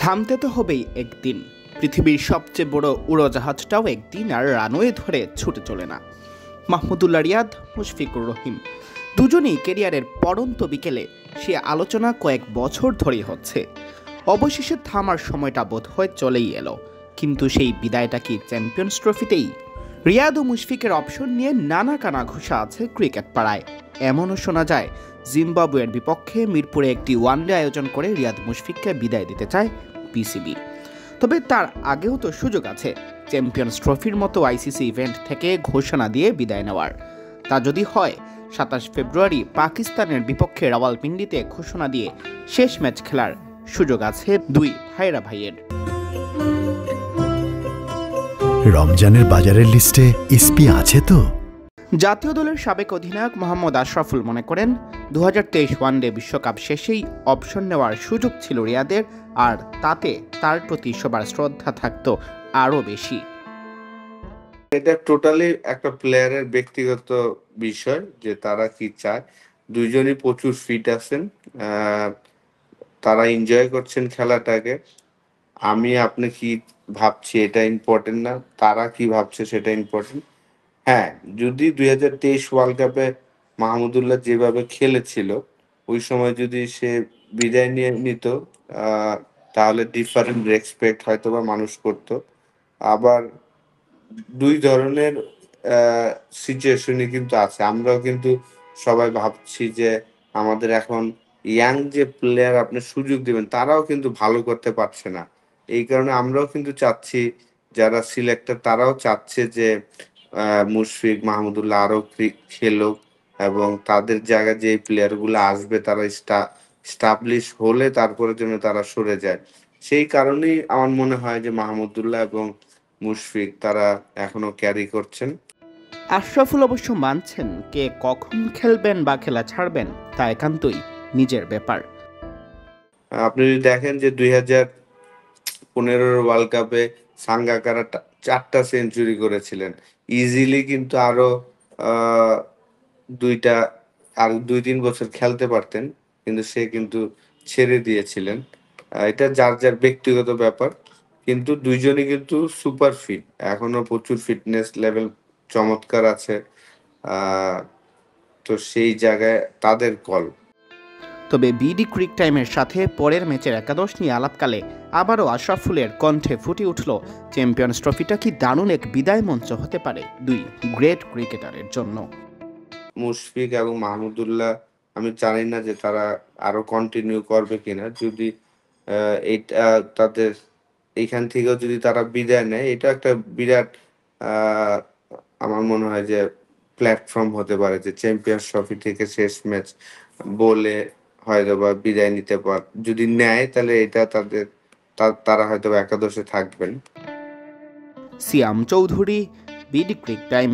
থামতে তো হবেই একদিন। পৃথিবীর সবচেয়ে বড় উড়োজাহাজটাও একদিন আর রানওয়ে ধরে ছুটে চলে না। মাহমুদুল্লাহ রিয়াদ, মুশফিকুর রহিম দুজনেই কেরিয়ারের পড়ন্ত বিকেলে সে আলোচনা কয়েক বছর ধরেই হচ্ছে। অবশেষে থামার সময়টা বোধহয় চলেই এলো, কিন্তু সেই বিদায়টা কি চ্যাম্পিয়ন্স ট্রফিতেই? রিয়াদ ও মুশফিকের অপশন নিয়ে নানা কানাঘুষা আছে ক্রিকেট পাড়ায়। এমনও শোনা যায় জিম্বাবুয়ের বিপক্ষে মিরপুরে একটি ওয়ানডে আয়োজন করে রিয়াদ মুশফিককে বিদায় দিতে চায় পিসিবি। তবে তার আগেও তো সুযোগ আছে চ্যাম্পিয়ন্স ট্রফির মতো আইসিসি ইভেন্ট থেকে ঘোষণা দিয়ে বিদায় নেওয়ার। তা যদি হয় 27 ফেব্রুয়ারি পাকিস্তানের বিপক্ষে রাওয়ালপিন্ডিতে ঘোষণা দিয়ে শেষ ম্যাচ খেলার সুযোগ আছে দুই ভাইরা ভাইয়ের। রমজানের বাজারের লিস্টে ইসপি আছে তো? জাতীয় দলের সাবেক অধিনায়ক মোহাম্মদ আশরাফুল মনে করেন 2023 ওয়ানডে বিশ্বকাপ শেষেই অপশন নেওয়ার সুযোগ ছিল রিয়াদের, আর তাতে তার প্রতি সবার শ্রদ্ধা থাকতো আরও বেশি। এটা টোটালি একটা প্লেয়ারের ব্যক্তিগত বিষয় যে তারা কি চায়। দুইজনই প্রচুর ফিট আছেন, তারা এনজয় করছেন খেলাটাকে। আপনি কি ভাবছি এটা ইম্পর্টেন্ট না, তারা কি ভাবছে সেটা ইম্পর্টেন্ট। হ্যাঁ, যদি 2023 ওয়ার্ল্ড কাপে মাহমুদুল্লাহ যেভাবে খেলেছিল ওই সময় যদি সে বিদায় নিয়ে নিত, তাহলে ডিফারেন্ট রেসপেক্ট হয়তো বা মানুষ করতো। আবার দুই ধরনের সিচুয়েশনই কিন্তু আছে। আমরাও কিন্তু সবাই ভাবছি যে আমাদের এখন ইয়াং যে প্লেয়ার আপনি সুযোগ দিবেন তারাও কিন্তু ভালো করতে পারছে না। এই কারণে আমরাও কিন্তু চাচ্ছি, যারা সিলেক্টর তারাও চাচ্ছে যে মুশফিক মাহমুদুল্লাহ আরো খেলুক এবং তাদের জায়গায় যে প্লেয়ারগুলো আসবে তারা স্টাবলিশ হলে তারপরে জন্য তারা সরে যায়। সেই কারণেই আমার মনে হয় যে মাহমুদুল্লাহ এবং মুশফিক তারা এখনো ক্যারি করছেন। আশরাফুল অবশ্য মানছেন কে কখন খেলবেন বা খেলা ছাড়বেন তা একান্তই নিজের ব্যাপার। আপনি যদি দেখেন যে 2015 ওয়ার্ল্ড কাপে সাঙ্গাকারা 4টা সেঞ্চুরি করেছিলেন, ইজিলি কিন্তু আরো দুইটা আর 2-3 বছর খেলতে পারতেন, কিন্তু সে কিন্তু ছেড়ে দিয়েছিলেন। এটা যার যার ব্যক্তিগত ব্যাপার, কিন্তু দুইজনই কিন্তু সুপার ফিট, এখনো প্রচুর ফিটনেস লেভেল চমৎকার আছে। তো সেই জায়গায় তাদের কল। তবে বিডি ক্রিক টাইমের সাথে পরের ম্যাচের একাদশ নিয়ে আলাপকালে আবারও আশরাফুলের কণ্ঠে ফুটে উঠল চ্যাম্পিয়ন্স ট্রফিটা কি দারুণ এক বিদায় মঞ্চ হতে পারে দুই গ্রেট ক্রিকেটারের জন্য। মুশফিক এবং মাহমুদুল্লাহ আমি জানি না যে তারা আরো কন্টিনিউ করবে কিনা। যদি এটা তাদের এইখান থেকেও যদি তারা বিদায় নেয়, এটা একটা বিরাট আমার মনে হয় যে প্ল্যাটফর্ম হতে পারে যে চ্যাম্পিয়ন্স ট্রফি থেকে শেষ ম্যাচ বলে হয়তো বা বিদায় নিতে পার। যদি নেয় তাহলে এটা তারা হয়তো একাদশে থাকবেন। সিয়াম চৌধুরী, বিডি ক্রিক টাইম।